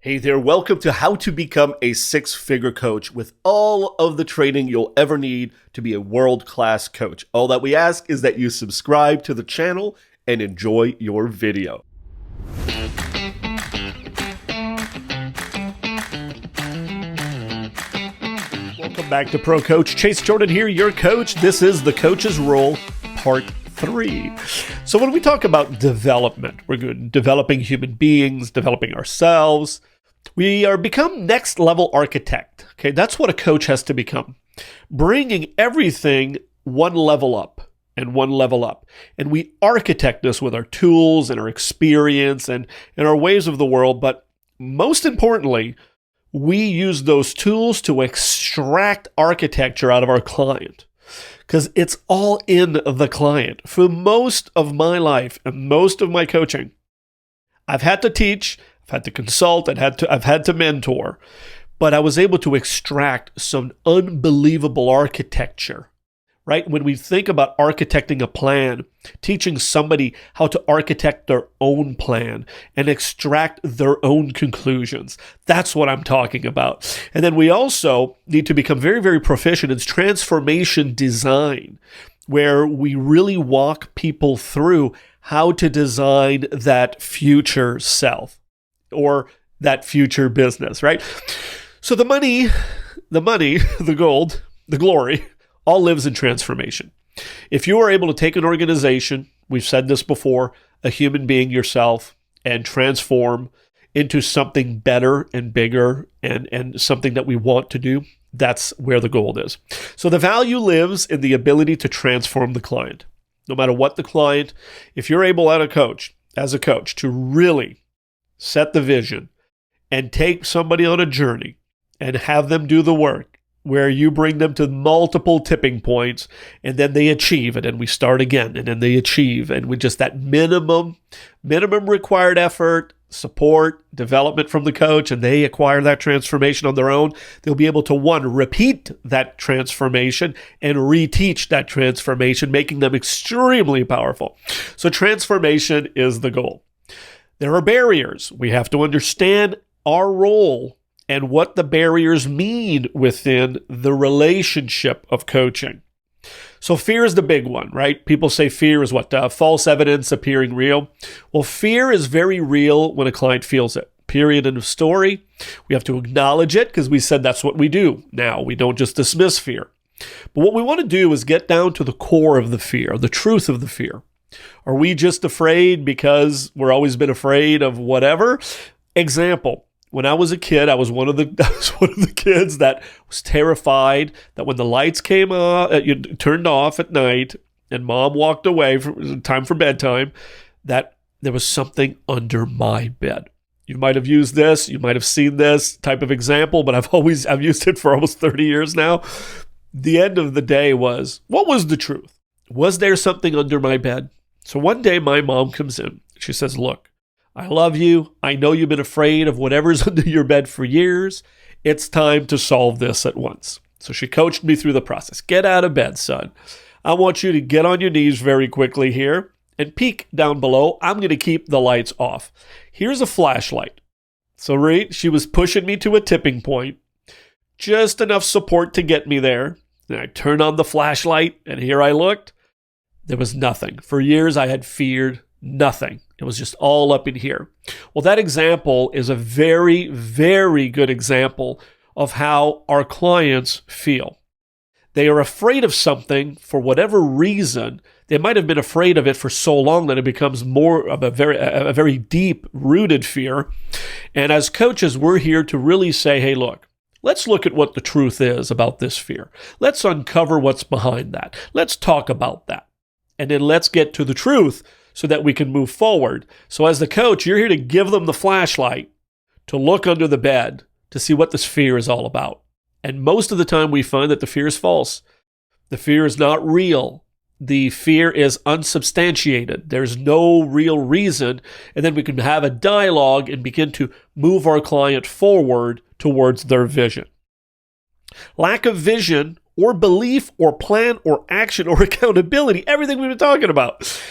Hey there, welcome to How to Become a Six-Figure Coach with all of the training you'll ever need to be a world-class coach. All that we ask is that you subscribe to the channel and enjoy your video. Welcome back to Pro Coach. Chase Jordan here, your coach. This is The Coach's Role, Part 3. So when we talk about development, we're good developing human beings, developing ourselves. We are become next level architect. Okay, that's what a coach has to become. Bringing everything one level up and one level up. And we architect this with our tools and our experience and our ways of the world. But most importantly, we use those tools to extract architecture out of our client. Because it's all in the client. For most of my life and most of my coaching, I've had to teach, I've had to consult, I've had to mentor, but I was able to extract some unbelievable architecture, right? When we think about architecting a plan, teaching somebody how to architect their own plan and extract their own conclusions, that's what I'm talking about. And then we also need to become very, very proficient in transformation design, where we really walk people through how to design that future self or that future business, right? So the money, the gold, the glory, all lives in transformation. If you are able to take an organization, we've said this before, a human being yourself, and transform into something better and bigger and something that we want to do, that's where the gold is. So the value lives in the ability to transform the client. No matter what the client, if you're able as a coach, to really set the vision and take somebody on a journey and have them do the work, where you bring them to multiple tipping points and then they achieve it and we start again and then they achieve, and with just that minimum required effort, support, development from the coach, and they acquire that transformation on their own, they'll be able to, one, repeat that transformation and reteach that transformation, making them extremely powerful. So transformation is the goal. There are barriers. We have to understand our role and what the barriers mean within the relationship of coaching. So fear is the big one, right? People say fear is what? False evidence appearing real. Well, fear is very real when a client feels it. Period. End of story. We have to acknowledge it because we said that's what we do now. We don't just dismiss fear. But what we want to do is get down to the core of the fear, the truth of the fear. Are we just afraid because we're always been afraid of whatever? Example. When I was a kid, I was one of the kids that was terrified that when the lights came turned off at night and mom walked away for time for bedtime, that there was something under my bed. You might have used this, you might have seen this type of example, but I've used it for almost 30 years now. The end of the day was, what was the truth? Was there something under my bed? So one day my mom comes in. She says, look, I love you. I know you've been afraid of whatever's under your bed for years. It's time to solve this at once. So she coached me through the process. Get out of bed, son. I want you to get on your knees very quickly here and peek down below. I'm going to keep the lights off. Here's a flashlight. So right, she was pushing me to a tipping point, just enough support to get me there. And I turned on the flashlight and here I looked. There was nothing. For years I had feared nothing. It was just all up in here. Well, that example is a very, very good example of how our clients feel. They are afraid of something for whatever reason. They might have been afraid of it for so long that it becomes more of a very deep-rooted fear. And as coaches, we're here to really say, hey, look, let's look at what the truth is about this fear. Let's uncover what's behind that. Let's talk about that. And then let's get to the truth so that we can move forward. So as the coach, you're here to give them the flashlight, to look under the bed, to see what this fear is all about. And most of the time we find that the fear is false. The fear is not real. The fear is unsubstantiated. There's no real reason. And then we can have a dialogue and begin to move our client forward towards their vision. Lack of vision or belief or plan or action or accountability, everything we've been talking about.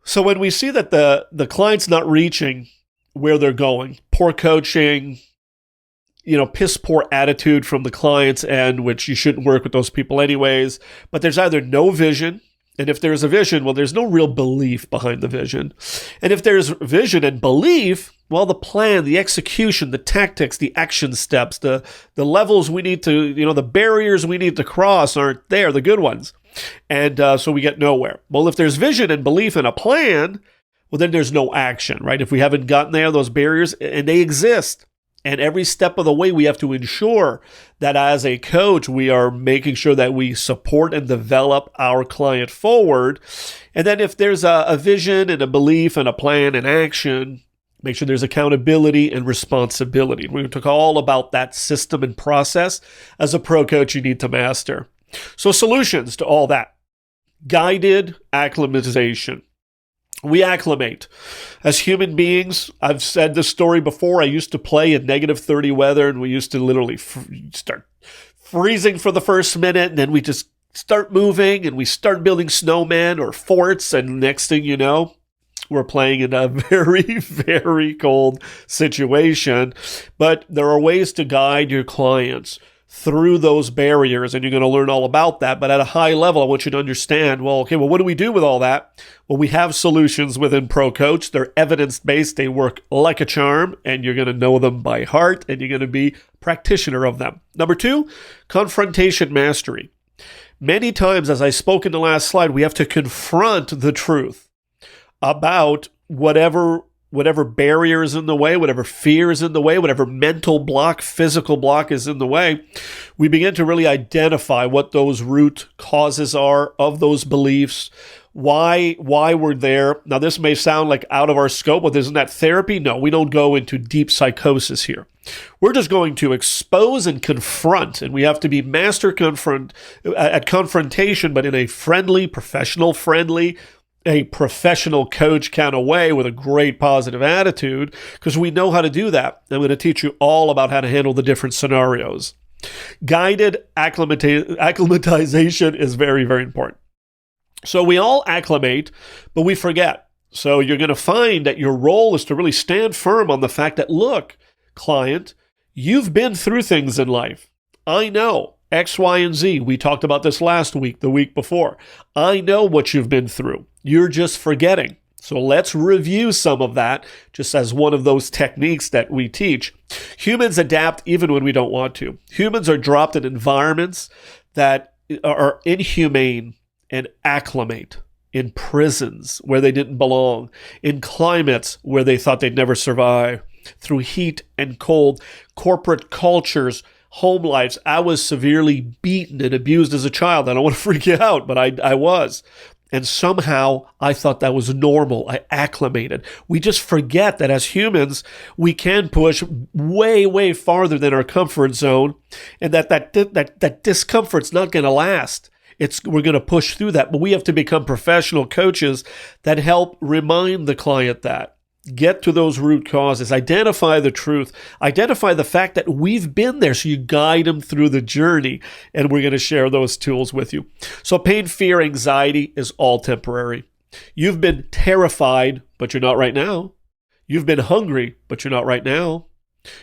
So when we see that the client's not reaching where they're going, poor coaching, piss poor attitude from the client's end, which you shouldn't work with those people anyways. But there's either no vision, and if there's a vision, well, there's no real belief behind the vision. And if there's vision and belief, well, the plan, the execution, the tactics, the action steps, the levels we need to, the barriers we need to cross aren't there, the good ones. And so we get nowhere. Well, if there's vision and belief and a plan, well, then there's no action, right? If we haven't gotten there, those barriers, and they exist. And every step of the way, we have to ensure that as a coach, we are making sure that we support and develop our client forward. And then if there's a vision and a belief and a plan and action, make sure there's accountability and responsibility. We're going to talk all about that system and process as a pro coach you need to master. So solutions to all that. Guided acclimatization. We acclimate. As human beings, I've said this story before, I used to play in negative 30 weather, and we used to literally start freezing for the first minute, and then we just start moving, and we start building snowmen or forts, and next thing you know, we're playing in a very, very cold situation. But there are ways to guide your clients through those barriers, and you're going to learn all about that. But at a high level, I want you to understand, what do we do with all that? Well, we have solutions within Pro Coach. They're evidence-based. They work like a charm, and you're going to know them by heart, and you're going to be a practitioner of them. Number 2, confrontation mastery. Many times, as I spoke in the last slide, we have to confront the truth about whatever barrier is in the way, whatever fear is in the way, whatever mental block, physical block is in the way. We begin to really identify what those root causes are of those beliefs, why we're there. Now, this may sound like out of our scope, but isn't that therapy? No, we don't go into deep psychosis here. We're just going to expose and confront, and we have to be master at confrontation, but in a friendly, professional-friendly, a professional coach kind of way with a great positive attitude, because we know how to do that. I'm going to teach you all about how to handle the different scenarios. Guided acclimatization is very, very important. So we all acclimate, but we forget. So you're going to find that your role is to really stand firm on the fact that, look, client, you've been through things in life. I know X, Y, and Z. We talked about this last week, the week before. I know what you've been through. You're just forgetting. So let's review some of that just as one of those techniques that we teach. Humans adapt even when we don't want to. Humans are dropped in environments that are inhumane and acclimate, in prisons where they didn't belong, in climates where they thought they'd never survive, through heat and cold, corporate cultures, home lives. I was severely beaten and abused as a child. I don't want to freak you out, but I was. And somehow I thought that was normal. I acclimated. We just forget that as humans, we can push way, way farther than our comfort zone, and that discomfort's not going to last. We're going to push through that, but we have to become professional coaches that help remind the client that. Get to those root causes, identify the truth, identify the fact that we've been there, so you guide them through the journey, and we're going to share those tools with you. So pain, fear, anxiety is all temporary. You've been terrified, but you're not right now. You've been hungry, but you're not right now.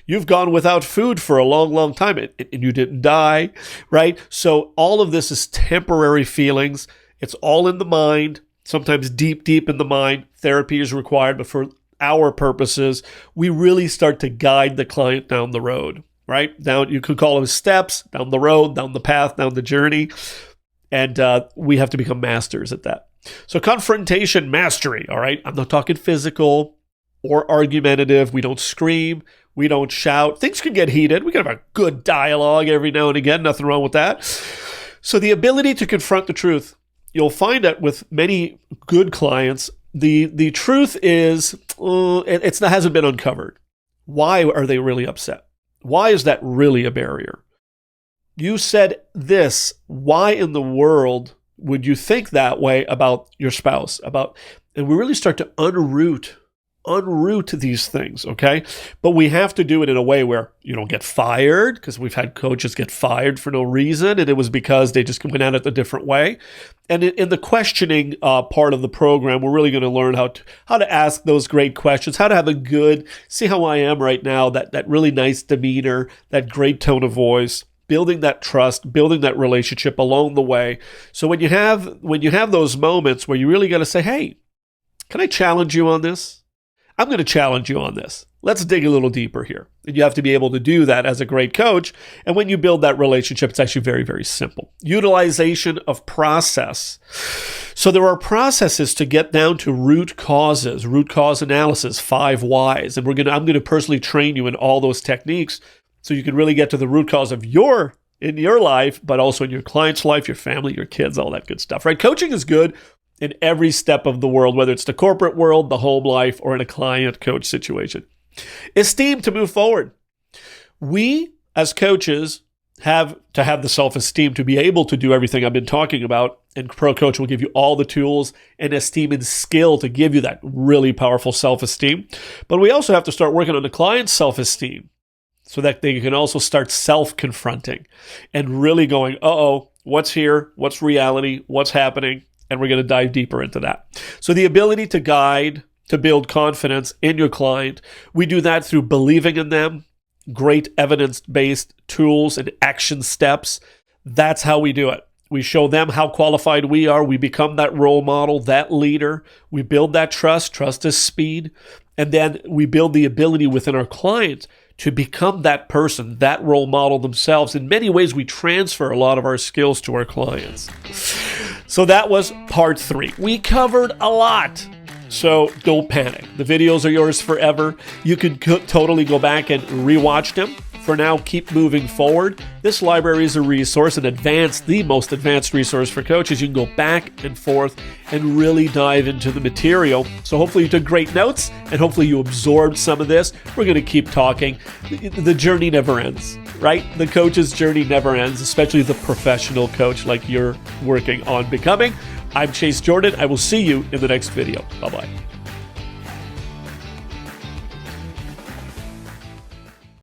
You've gone without food for a long, long time, and you didn't die, right? So all of this is temporary feelings. It's all in the mind, sometimes deep, deep in the mind. Therapy is required, but for our purposes, we really start to guide the client down the road, right? Down, you could call them steps, down the road, down the path, down the journey. And we have to become masters at that. So confrontation mastery, all right? I'm not talking physical or argumentative. We don't scream. We don't shout. Things can get heated. We can have a good dialogue every now and again. Nothing wrong with that. So the ability to confront the truth, you'll find that with many good clients, the truth is it hasn't been uncovered. Why are they really upset? Why is that really a barrier? You said this. Why in the world would you think that way about your spouse? And we really start to unroot unroot these things, okay? But we have to do it in a way where you don't get fired, because we've had coaches get fired for no reason, and it was because they just went at it a different way. And in the questioning part of the program, we're really going to learn how to ask those great questions, how to have a good, see how I am right now, that really nice demeanor, that great tone of voice, building that trust, building that relationship along the way. So when you have those moments where you really got to say, hey, can I challenge you on this? I'm going to challenge you on this. Let's dig a little deeper here. And you have to be able to do that as a great coach. And when you build that relationship, it's actually very, very simple. Utilization of process. So there are processes to get down to root causes, root cause analysis, 5 whys. And I'm going to personally train you in all those techniques so you can really get to the root cause of in your life, but also in your client's life, your family, your kids, all that good stuff, right? Coaching is good in every step of the world, whether it's the corporate world, the home life, or in a client-coach situation. Esteem to move forward. We, as coaches, have to have the self-esteem to be able to do everything I've been talking about, and Pro Coach will give you all the tools and esteem and skill to give you that really powerful self-esteem. But we also have to start working on the client's self-esteem so that they can also start self-confronting and really going, what's here? What's reality? What's happening? And we're going to dive deeper into that. So the ability to guide, to build confidence in your client, we do that through believing in them, great evidence-based tools and action steps. That's how we do it. We show them how qualified we are. We become that role model, that leader. We build that trust. Trust is speed. And then we build the ability within our client to become that person, that role model themselves. In many ways, we transfer a lot of our skills to our clients. So that was part 3. We covered a lot. So don't panic. The videos are yours forever. You can totally go back and rewatch them. For now, keep moving forward. This library is a resource, the most advanced resource for coaches. You can go back and forth and really dive into the material. So hopefully you took great notes and hopefully you absorbed some of this. We're going to keep talking. The journey never ends, right? The coach's journey never ends, especially the professional coach like you're working on becoming. I'm Chase Jordan. I will see you in the next video. Bye-bye.